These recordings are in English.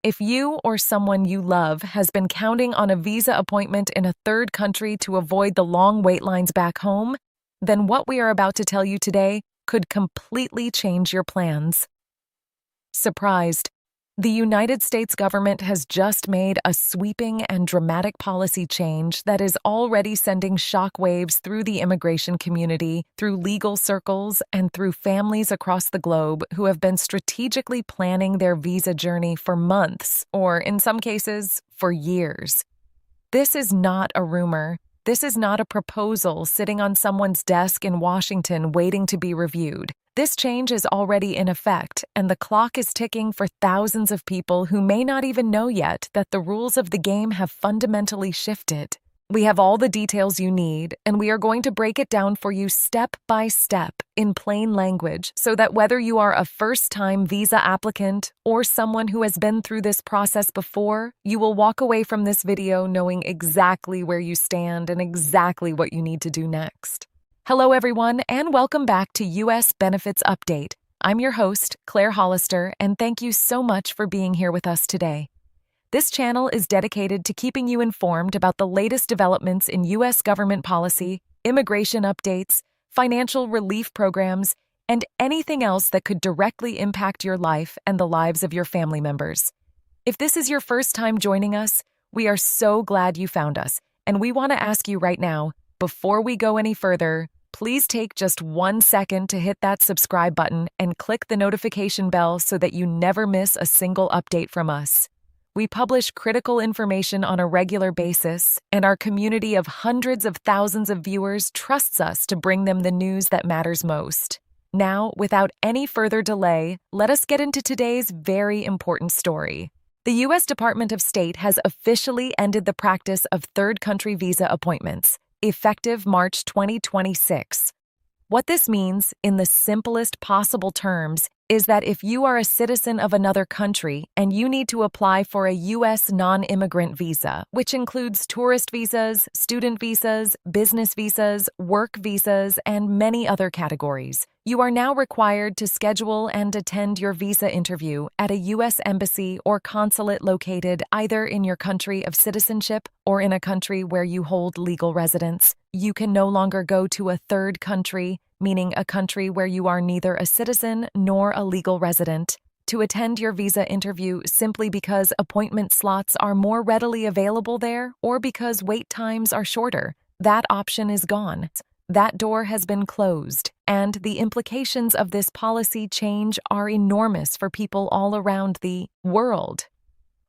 If you or someone you love has been counting on a visa appointment in a third country to avoid the long wait lines back home, then what we are about to tell you today could completely change your plans. Surprised, the United States government has just made a sweeping and dramatic policy change that is already sending shockwaves through the immigration community, through legal circles, and through families across the globe who have been strategically planning their visa journey for months, or in some cases, for years. This is not a rumor. This is not a proposal sitting on someone's desk in Washington waiting to be reviewed. This change is already in effect, and the clock is ticking for thousands of people who may not even know yet that the rules of the game have fundamentally shifted. We have all the details you need, and we are going to break it down for you step by step in plain language so that whether you are a first-time visa applicant or someone who has been through this process before, you will walk away from this video knowing exactly where you stand and exactly what you need to do next. Hello, everyone, and welcome back to U.S. Benefits Update. I'm your host, Claire Hollister, and thank you so much for being here with us today. This channel is dedicated to keeping you informed about the latest developments in U.S. government policy, immigration updates, financial relief programs, and anything else that could directly impact your life and the lives of your family members. If this is your first time joining us, we are so glad you found us, and we want to ask you right now, before we go any further, please take just 1 second to hit that subscribe button and click the notification bell so that you never miss a single update from us. We publish critical information on a regular basis, and our community of hundreds of thousands of viewers trusts us to bring them the news that matters most. Now, without any further delay, let us get into today's very important story. The U.S. Department of State has officially ended the practice of third country visa appointments, effective March 2026. What this means, in the simplest possible terms, is that if you are a citizen of another country and you need to apply for a U.S. non-immigrant visa, which includes tourist visas, student visas, business visas, work visas, and many other categories, you are now required to schedule and attend your visa interview at a U.S. embassy or consulate located either in your country of citizenship or in a country where you hold legal residence. You can no longer go to a third country, meaning a country where you are neither a citizen nor a legal resident, to attend your visa interview simply because appointment slots are more readily available there or because wait times are shorter. That option is gone. That door has been closed, and the implications of this policy change are enormous for people all around the world.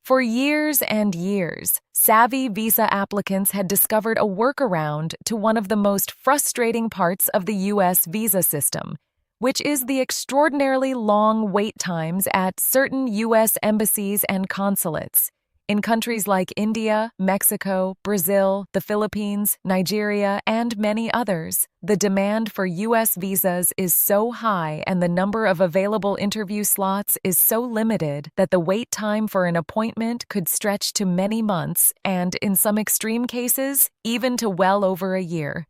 For years and years, savvy visa applicants had discovered a workaround to one of the most frustrating parts of the U.S. visa system, which is the extraordinarily long wait times at certain U.S. embassies and consulates. In countries like India, Mexico, Brazil, the Philippines, Nigeria, and many others, the demand for U.S. visas is so high and the number of available interview slots is so limited that the wait time for an appointment could stretch to many months and, in some extreme cases, even to well over a year.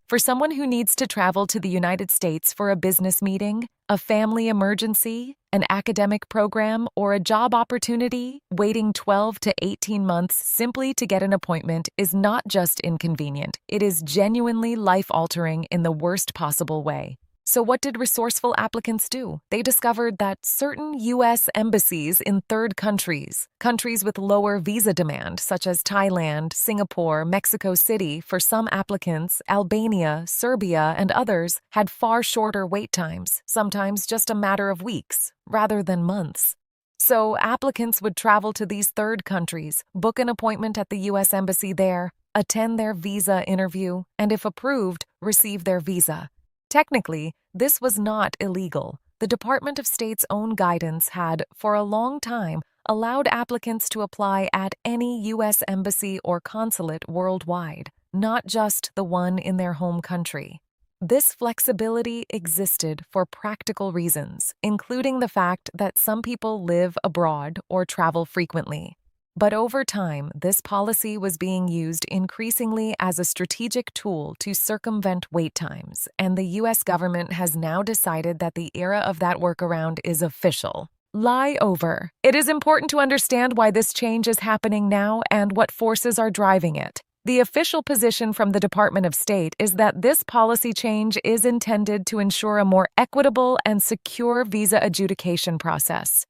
For someone who needs to travel to the United States for a business meeting, a family emergency, an academic program, or a job opportunity, waiting 12 to 18 months simply to get an appointment is not just inconvenient, it is genuinely life-altering in the worst possible way. So what did resourceful applicants do? They discovered that certain U.S. embassies in third countries, countries with lower visa demand, such as Thailand, Singapore, Mexico City, for some applicants, Albania, Serbia, and others, had far shorter wait times, sometimes just a matter of weeks, rather than months. So applicants would travel to these third countries, book an appointment at the U.S. embassy there, attend their visa interview, and if approved, receive their visa. Technically, this was not illegal. The Department of State's own guidance had, for a long time, allowed applicants to apply at any U.S. embassy or consulate worldwide, not just the one in their home country. This flexibility existed for practical reasons, including the fact that some people live abroad or travel frequently. But over time, this policy was being used increasingly as a strategic tool to circumvent wait times, and the U.S. government has now decided that the era of that workaround is official. Lie over. It is important to understand why this change is happening now and what forces are driving it. The official position from the Department of State is that this policy change is intended to ensure a more equitable and secure visa adjudication process.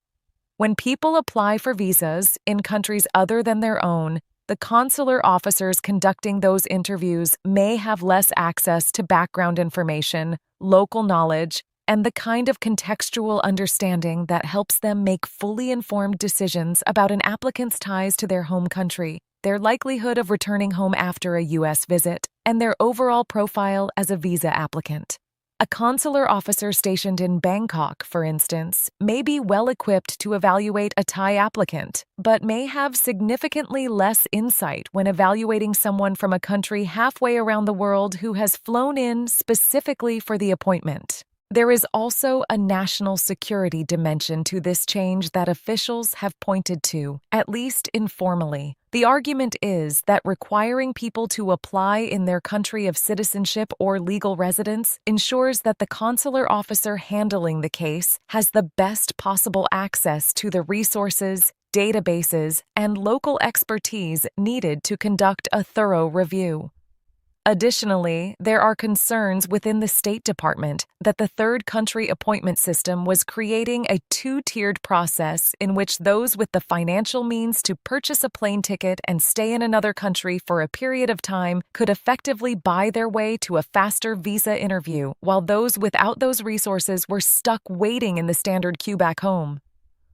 When people apply for visas in countries other than their own, the consular officers conducting those interviews may have less access to background information, local knowledge, and the kind of contextual understanding that helps them make fully informed decisions about an applicant's ties to their home country, their likelihood of returning home after a U.S. visit, and their overall profile as a visa applicant. A consular officer stationed in Bangkok, for instance, may be well equipped to evaluate a Thai applicant, but may have significantly less insight when evaluating someone from a country halfway around the world who has flown in specifically for the appointment. There is also a national security dimension to this change that officials have pointed to, at least informally. The argument is that requiring people to apply in their country of citizenship or legal residence ensures that the consular officer handling the case has the best possible access to the resources, databases, and local expertise needed to conduct a thorough review. Additionally, there are concerns within the State Department that the third country appointment system was creating a two-tiered process in which those with the financial means to purchase a plane ticket and stay in another country for a period of time could effectively buy their way to a faster visa interview, while those without those resources were stuck waiting in the standard queue back home.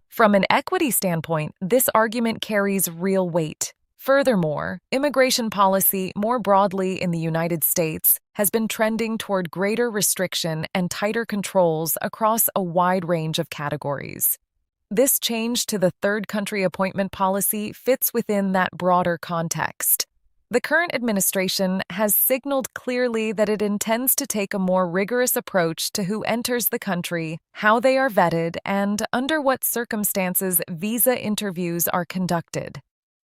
From an equity standpoint, this argument carries real weight. Furthermore, immigration policy more broadly in the United States has been trending toward greater restriction and tighter controls across a wide range of categories. This change to the third country appointment policy fits within that broader context. The current administration has signaled clearly that it intends to take a more rigorous approach to who enters the country, how they are vetted, and under what circumstances visa interviews are conducted.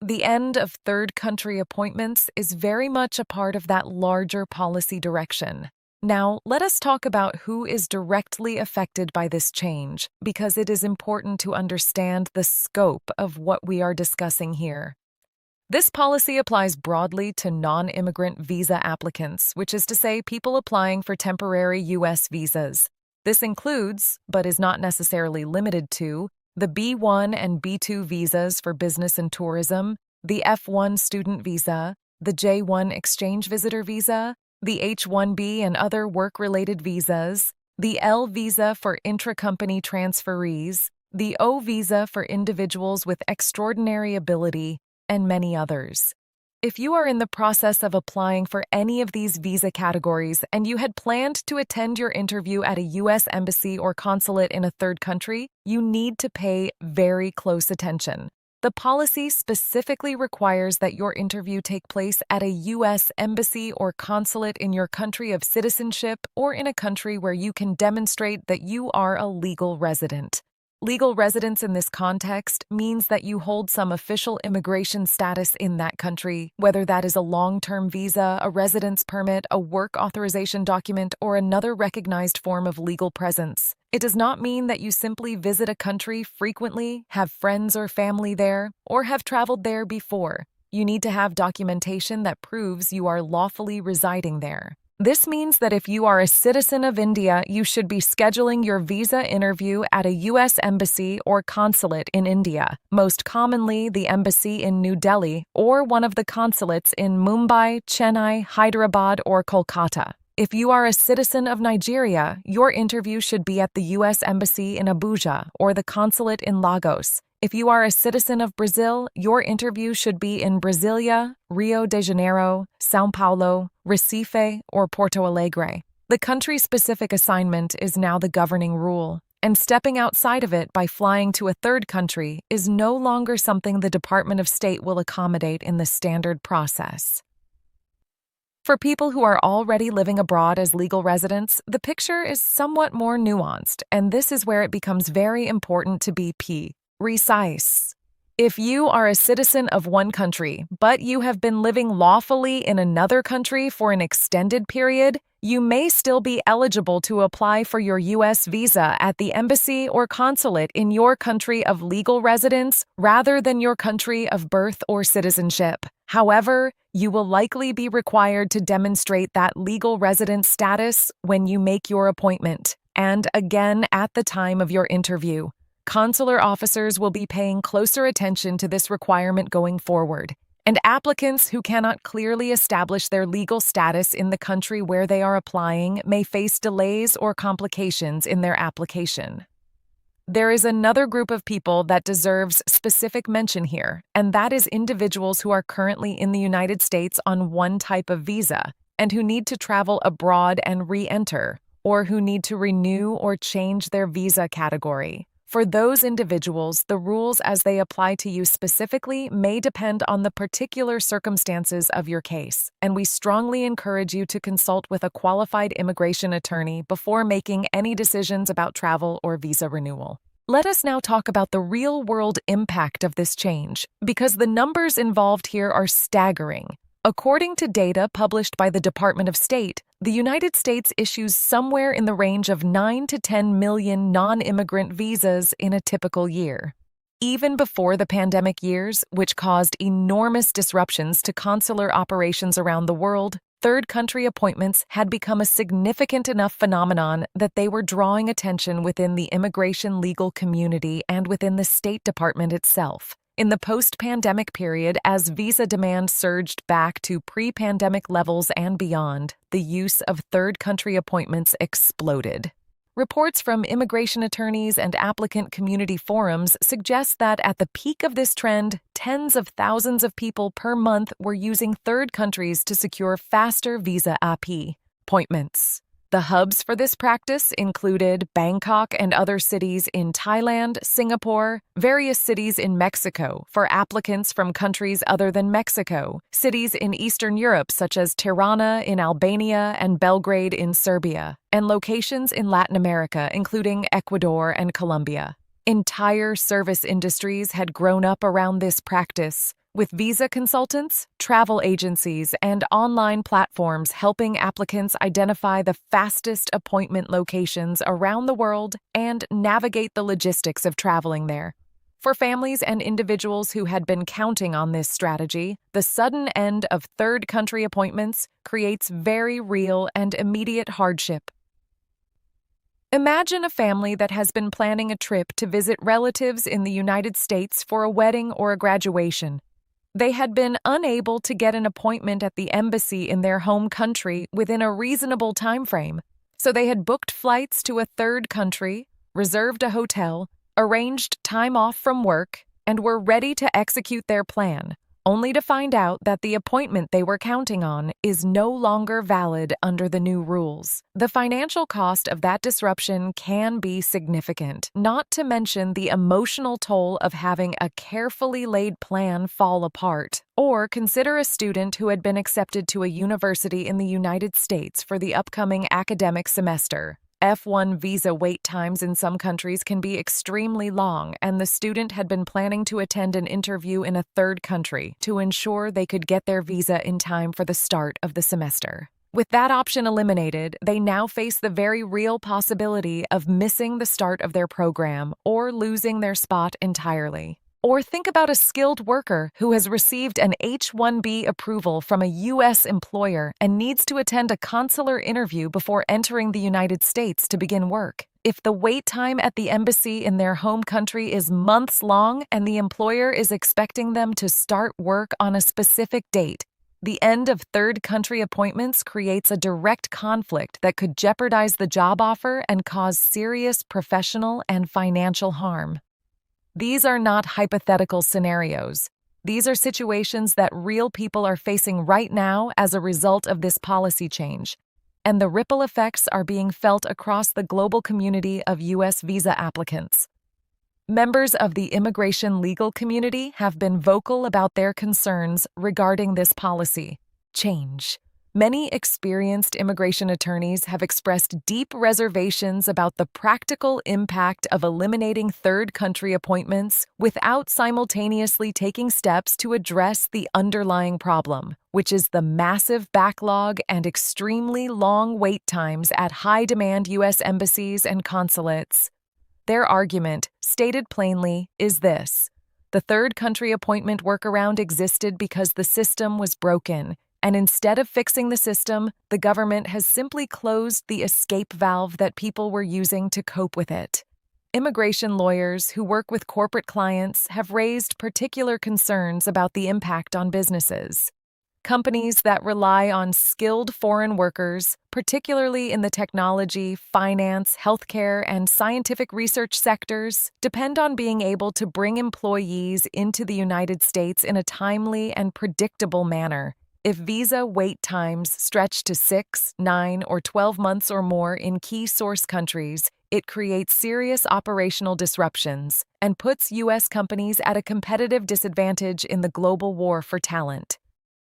The end of third country appointments is very much a part of that larger policy direction. Now, let us talk about who is directly affected by this change, because it is important to understand the scope of what we are discussing here. This policy applies broadly to non-immigrant visa applicants, which is to say people applying for temporary U.S. visas. This includes, but is not necessarily limited to, the B1 and B2 visas for business and tourism, the F1 student visa, the J1 exchange visitor visa, the H1B and other work-related visas, the L visa for intra-company transferees, the O visa for individuals with extraordinary ability, and many others. If you are in the process of applying for any of these visa categories and you had planned to attend your interview at a U.S. embassy or consulate in a third country, you need to pay very close attention. The policy specifically requires that your interview take place at a U.S. embassy or consulate in your country of citizenship or in a country where you can demonstrate that you are a legal resident. Legal residence in this context means that you hold some official immigration status in that country, whether that is a long-term visa, a residence permit, a work authorization document, or another recognized form of legal presence. It does not mean that you simply visit a country frequently, have friends or family there, or have traveled there before. You need to have documentation that proves you are lawfully residing there. This means that if you are a citizen of India, you should be scheduling your visa interview at a U.S. embassy or consulate in India, most commonly the embassy in New Delhi or one of the consulates in Mumbai, Chennai, Hyderabad, or Kolkata. If you are a citizen of Nigeria, your interview should be at the U.S. Embassy in Abuja or the consulate in Lagos. If you are a citizen of Brazil, your interview should be in Brasilia, Rio de Janeiro, São Paulo, Recife, or Porto Alegre. The country-specific assignment is now the governing rule, and stepping outside of it by flying to a third country is no longer something the Department of State will accommodate in the standard process. For people who are already living abroad as legal residents, the picture is somewhat more nuanced, and this is where it becomes very important to be precise. If you are a citizen of one country, but you have been living lawfully in another country for an extended period, you may still be eligible to apply for your U.S. visa at the embassy or consulate in your country of legal residence rather than your country of birth or citizenship. However, you will likely be required to demonstrate that legal residence status when you make your appointment, and again at the time of your interview. Consular officers will be paying closer attention to this requirement going forward, and applicants who cannot clearly establish their legal status in the country where they are applying may face delays or complications in their application. There is another group of people that deserves specific mention here, and that is individuals who are currently in the United States on one type of visa and who need to travel abroad and re-enter, or who need to renew or change their visa category. For those individuals, the rules as they apply to you specifically may depend on the particular circumstances of your case, and we strongly encourage you to consult with a qualified immigration attorney before making any decisions about travel or visa renewal. Let us now talk about the real-world impact of this change, because the numbers involved here are staggering. According to data published by the Department of State, the United States issues somewhere in the range of 9 to 10 million non-immigrant visas in a typical year. Even before the pandemic years, which caused enormous disruptions to consular operations around the world, third country appointments had become a significant enough phenomenon that they were drawing attention within the immigration legal community and within the State Department itself. In the post-pandemic period, as visa demand surged back to pre-pandemic levels and beyond, the use of third country appointments exploded. Reports from immigration attorneys and applicant community forums suggest that at the peak of this trend, tens of thousands of people per month were using third countries to secure faster visa appointments. The hubs for this practice included Bangkok and other cities in Thailand, Singapore, various cities in Mexico for applicants from countries other than Mexico, cities in Eastern Europe such as Tirana in Albania and Belgrade in Serbia, and locations in Latin America including Ecuador and Colombia. Entire service industries had grown up around this practice, with visa consultants, travel agencies, and online platforms helping applicants identify the fastest appointment locations around the world and navigate the logistics of traveling there. For families and individuals who had been counting on this strategy, the sudden end of third country appointments creates very real and immediate hardship. Imagine a family that has been planning a trip to visit relatives in the United States for a wedding or a graduation. They had been unable to get an appointment at the embassy in their home country within a reasonable time frame, so they had booked flights to a third country, reserved a hotel, arranged time off from work, and were ready to execute their plan, only to find out that the appointment they were counting on is no longer valid under the new rules. The financial cost of that disruption can be significant, not to mention the emotional toll of having a carefully laid plan fall apart. Or consider a student who had been accepted to a university in the United States for the upcoming academic semester. F1 visa wait times in some countries can be extremely long, and the student had been planning to attend an interview in a third country to ensure they could get their visa in time for the start of the semester. With that option eliminated, they now face the very real possibility of missing the start of their program or losing their spot entirely. Or think about a skilled worker who has received an H-1B approval from a U.S. employer and needs to attend a consular interview before entering the United States to begin work. If the wait time at the embassy in their home country is months long and the employer is expecting them to start work on a specific date, the end of third country appointments creates a direct conflict that could jeopardize the job offer and cause serious professional and financial harm. These are not hypothetical scenarios. These are situations that real people are facing right now as a result of this policy change, and the ripple effects are being felt across the global community of U.S. visa applicants. Members of the immigration legal community have been vocal about their concerns regarding this policy change. Many experienced immigration attorneys have expressed deep reservations about the practical impact of eliminating third country appointments without simultaneously taking steps to address the underlying problem, which is the massive backlog and extremely long wait times at high-demand U.S. embassies and consulates. Their argument, stated plainly, is this: the third country appointment workaround existed because the system was broken, and instead of fixing the system, the government has simply closed the escape valve that people were using to cope with it. Immigration lawyers who work with corporate clients have raised particular concerns about the impact on businesses. Companies that rely on skilled foreign workers, particularly in the technology, finance, healthcare, and scientific research sectors, depend on being able to bring employees into the United States in a timely and predictable manner. If visa wait times stretch to 6, 9, or 12 months or more in key source countries, it creates serious operational disruptions and puts U.S. companies at a competitive disadvantage in the global war for talent.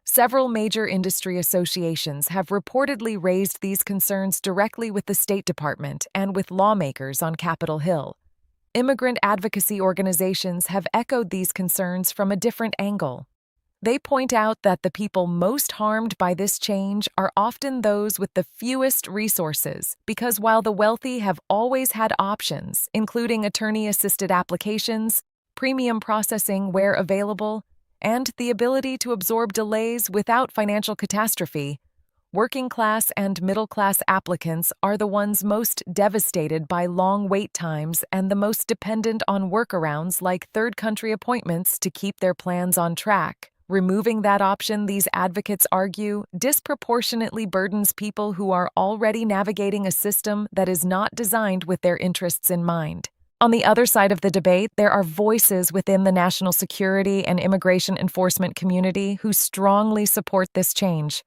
Several major industry associations have reportedly raised these concerns directly with the State Department and with lawmakers on Capitol Hill. Immigrant advocacy organizations have echoed these concerns from a different angle. They point out that the people most harmed by this change are often those with the fewest resources, because while the wealthy have always had options, including attorney-assisted applications, premium processing where available, and the ability to absorb delays without financial catastrophe, working-class and middle-class applicants are the ones most devastated by long wait times and the most dependent on workarounds like third-country appointments to keep their plans on track. Removing that option, these advocates argue, disproportionately burdens people who are already navigating a system that is not designed with their interests in mind. On the other side of the debate, there are voices within the national security and immigration enforcement community who strongly support this change.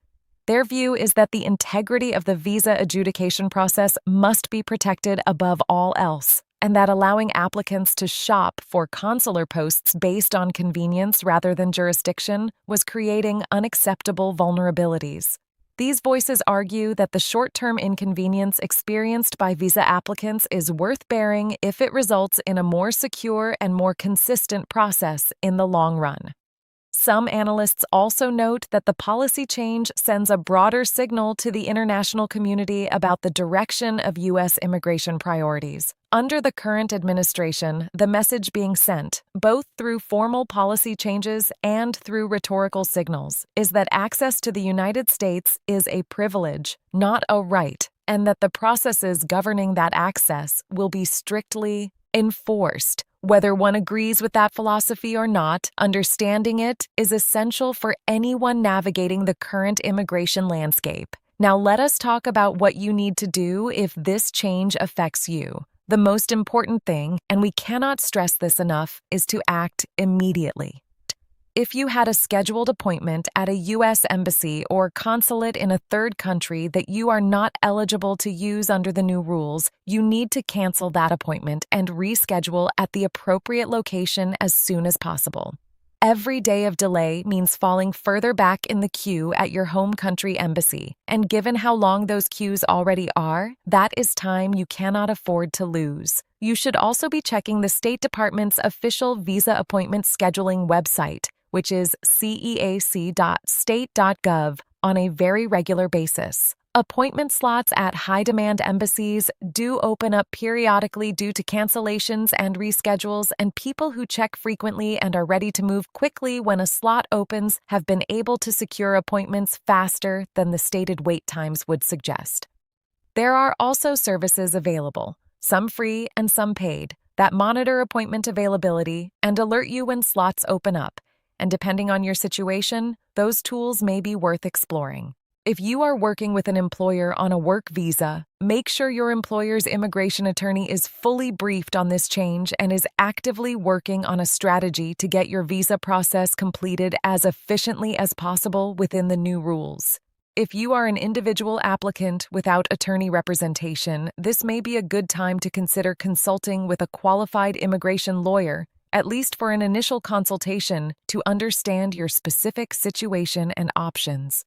Their view is that the integrity of the visa adjudication process must be protected above all else, and that allowing applicants to shop for consular posts based on convenience rather than jurisdiction was creating unacceptable vulnerabilities. These voices argue that the short-term inconvenience experienced by visa applicants is worth bearing if it results in a more secure and more consistent process in the long run. Some analysts also note that the policy change sends a broader signal to the international community about the direction of U.S. immigration priorities. Under the current administration, the message being sent, both through formal policy changes and through rhetorical signals, is that access to the United States is a privilege, not a right, and that the processes governing that access will be strictly enforced. Whether one agrees with that philosophy or not, understanding it is essential for anyone navigating the current immigration landscape. Now let us talk about what you need to do if this change affects you. The most important thing, and we cannot stress this enough, is to act immediately. If you had a scheduled appointment at a U.S. embassy or consulate in a third country that you are not eligible to use under the new rules, you need to cancel that appointment and reschedule at the appropriate location as soon as possible. Every day of delay means falling further back in the queue at your home country embassy, and given how long those queues already are, that is time you cannot afford to lose. You should also be checking the State Department's official visa appointment scheduling website, which is ceac.state.gov, on a very regular basis. Appointment slots at high-demand embassies do open up periodically due to cancellations and reschedules, and people who check frequently and are ready to move quickly when a slot opens have been able to secure appointments faster than the stated wait times would suggest. There are also services available, some free and some paid, that monitor appointment availability and alert you when slots open up, and depending on your situation, those tools may be worth exploring. If you are working with an employer on a work visa, make sure your employer's immigration attorney is fully briefed on this change and is actively working on a strategy to get your visa process completed as efficiently as possible within the new rules. If you are an individual applicant without attorney representation, this may be a good time to consider consulting with a qualified immigration lawyer, at least for an initial consultation, to understand your specific situation and options.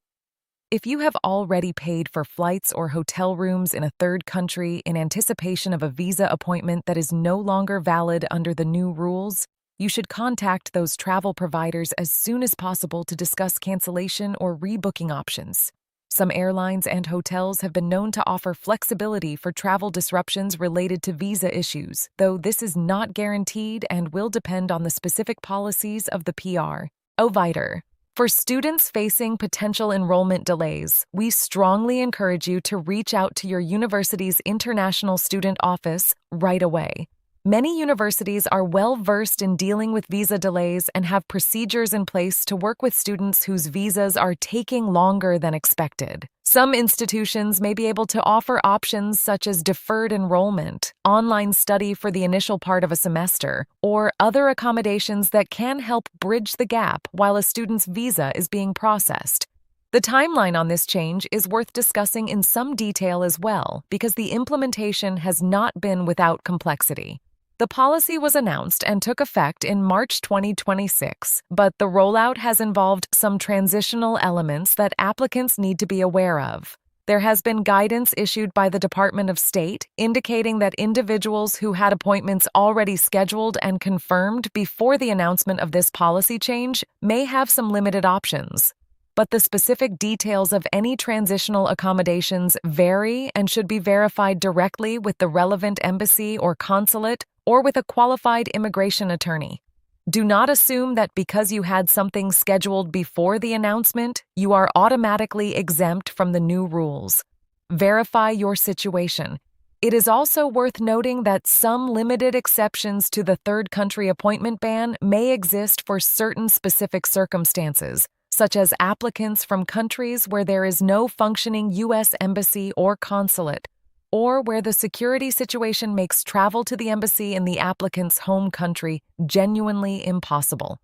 If you have already paid for flights or hotel rooms in a third country in anticipation of a visa appointment that is no longer valid under the new rules, you should contact those travel providers as soon as possible to discuss cancellation or rebooking options. Some airlines and hotels have been known to offer flexibility for travel disruptions related to visa issues, though this is not guaranteed and will depend on the specific policies of the PR. Oviter. For students facing potential enrollment delays, we strongly encourage you to reach out to your university's International Student Office right away. Many universities are well-versed in dealing with visa delays and have procedures in place to work with students whose visas are taking longer than expected. Some institutions may be able to offer options such as deferred enrollment, online study for the initial part of a semester, or other accommodations that can help bridge the gap while a student's visa is being processed. The timeline on this change is worth discussing in some detail as well, because the implementation has not been without complexity. The policy was announced and took effect in March 2026, but the rollout has involved some transitional elements that applicants need to be aware of. There has been guidance issued by the Department of State indicating that individuals who had appointments already scheduled and confirmed before the announcement of this policy change may have some limited options. But the specific details of any transitional accommodations vary and should be verified directly with the relevant embassy or consulate or with a qualified immigration attorney. Do not assume that because you had something scheduled before the announcement, you are automatically exempt from the new rules. Verify your situation. It is also worth noting that some limited exceptions to the third country appointment ban may exist for certain specific circumstances, such as applicants from countries where there is no functioning U.S. embassy or consulate, or where the security situation makes travel to the embassy in the applicant's home country genuinely impossible.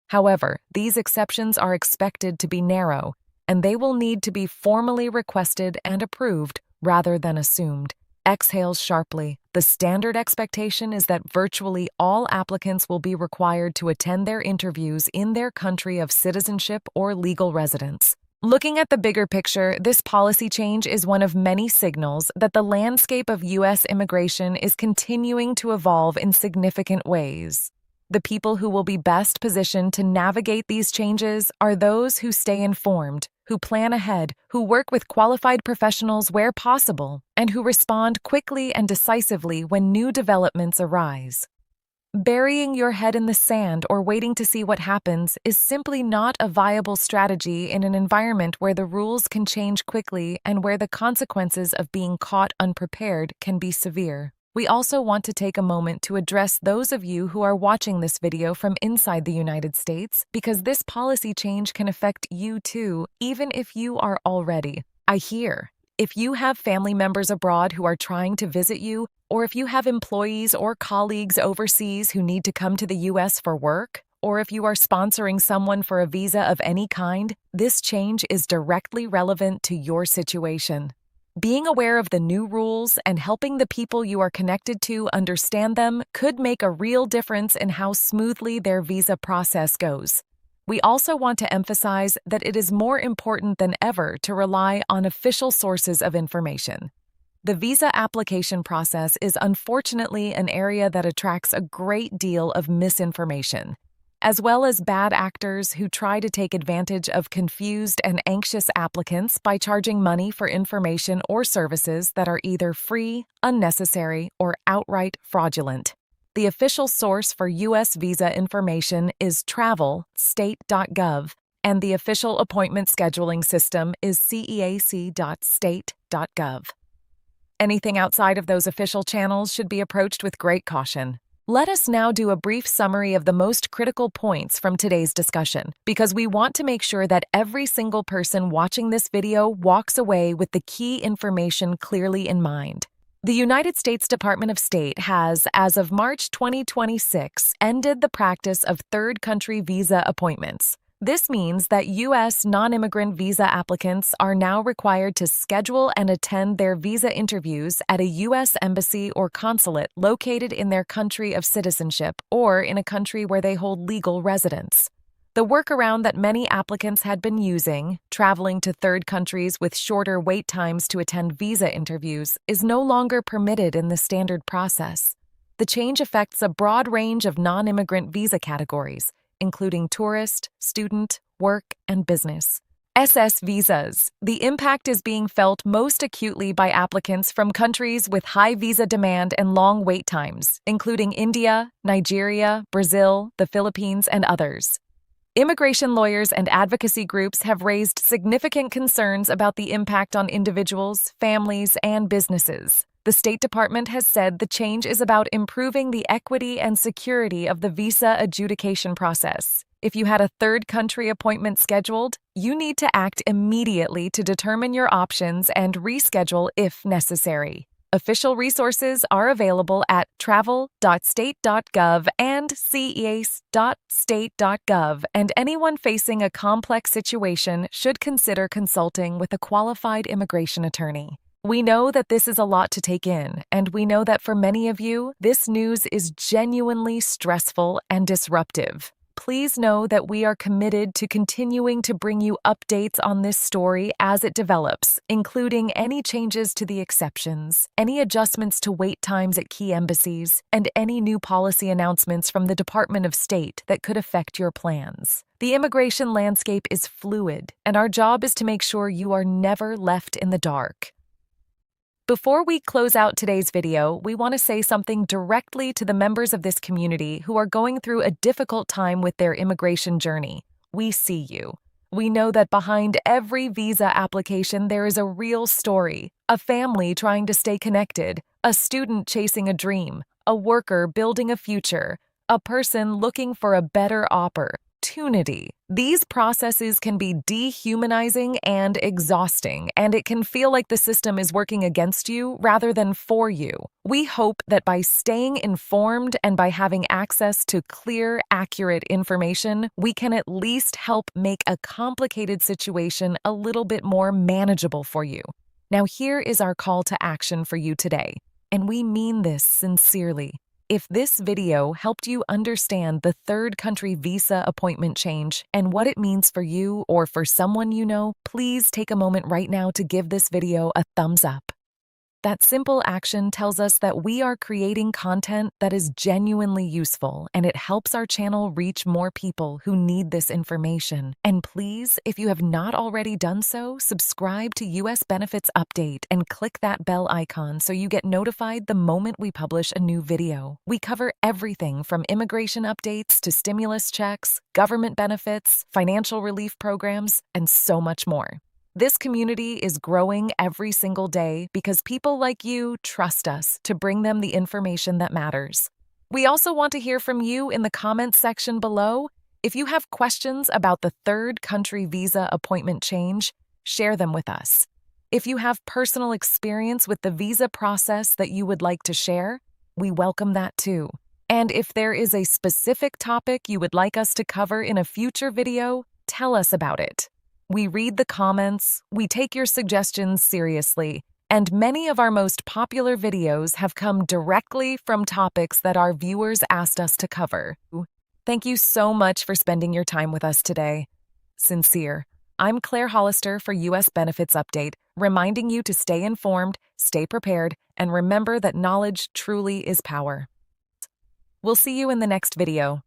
However, these exceptions are expected to be narrow, and they will need to be formally requested and approved rather than assumed. Exhales sharply. The standard expectation is that virtually all applicants will be required to attend their interviews in their country of citizenship or legal residence. Looking at the bigger picture, this policy change is one of many signals that the landscape of U.S. immigration is continuing to evolve in significant ways. The people who will be best positioned to navigate these changes are those who stay informed, who plan ahead, who work with qualified professionals where possible, and who respond quickly and decisively when new developments arise. Burying your head in the sand or waiting to see what happens is simply not a viable strategy in an environment where the rules can change quickly and where the consequences of being caught unprepared can be severe. We also want to take a moment to address those of you who are watching this video from inside the United States, because this policy change can affect you too, even if you are already. If you have family members abroad who are trying to visit you, or if you have employees or colleagues overseas who need to come to the U.S. for work, or if you are sponsoring someone for a visa of any kind, this change is directly relevant to your situation. Being aware of the new rules and helping the people you are connected to understand them could make a real difference in how smoothly their visa process goes. We also want to emphasize that it is more important than ever to rely on official sources of information. The visa application process is unfortunately an area that attracts a great deal of misinformation, as well as bad actors who try to take advantage of confused and anxious applicants by charging money for information or services that are either free, unnecessary, or outright fraudulent. The official source for U.S. visa information is travel.state.gov, and the official appointment scheduling system is ceac.state.gov. Anything outside of those official channels should be approached with great caution. Let us now do a brief summary of the most critical points from today's discussion, because we want to make sure that every single person watching this video walks away with the key information clearly in mind. The United States Department of State has, as of March 2026, ended the practice of third country visa appointments. This means that U.S. non-immigrant visa applicants are now required to schedule and attend their visa interviews at a U.S. embassy or consulate located in their country of citizenship or in a country where they hold legal residence. The workaround that many applicants had been using, traveling to third countries with shorter wait times to attend visa interviews, is no longer permitted in the standard process. The change affects a broad range of non-immigrant visa categories, including tourist, student, work, and business. SS visas. The impact is being felt most acutely by applicants from countries with high visa demand and long wait times, including India, Nigeria, Brazil, the Philippines, and others. Immigration lawyers and advocacy groups have raised significant concerns about the impact on individuals, families, and businesses. The State Department has said the change is about improving the equity and security of the visa adjudication process. If you had a third country appointment scheduled, you need to act immediately to determine your options and reschedule if necessary. Official resources are available at travel.state.gov and ces.state.gov, and anyone facing a complex situation should consider consulting with a qualified immigration attorney. We know that this is a lot to take in, and we know that for many of you, this news is genuinely stressful and disruptive. Please know that we are committed to continuing to bring you updates on this story as it develops, including any changes to the exceptions, any adjustments to wait times at key embassies, and any new policy announcements from the Department of State that could affect your plans. The immigration landscape is fluid, and our job is to make sure you are never left in the dark. Before we close out today's video, we want to say something directly to the members of this community who are going through a difficult time with their immigration journey. We see you. We know that behind every visa application there is a real story, a family trying to stay connected, a student chasing a dream, a worker building a future, a person looking for a better opportunity. These processes can be dehumanizing and exhausting, and it can feel like the system is working against you rather than for you. We hope that by staying informed and by having access to clear, accurate information, we can at least help make a complicated situation a little bit more manageable for you. Now, here is our call to action for you today, and we mean this sincerely. If this video helped you understand the third country visa appointment change and what it means for you or for someone you know, please take a moment right now to give this video a thumbs up. That simple action tells us that we are creating content that is genuinely useful, and it helps our channel reach more people who need this information. And please, if you have not already done so, subscribe to US Benefits Update and click that bell icon so you get notified the moment we publish a new video. We cover everything from immigration updates to stimulus checks, government benefits, financial relief programs, and so much more. This community is growing every single day because people like you trust us to bring them the information that matters. We also want to hear from you in the comments section below. If you have questions about the third country visa appointment change, share them with us. If you have personal experience with the visa process that you would like to share, we welcome that too. And if there is a specific topic you would like us to cover in a future video, tell us about it. We read the comments, we take your suggestions seriously, and many of our most popular videos have come directly from topics that our viewers asked us to cover. Thank you so much for spending your time with us today. Sincere. I'm Claire Hollister for US Benefits Update, reminding you to stay informed, stay prepared, and remember that knowledge truly is power. We'll see you in the next video.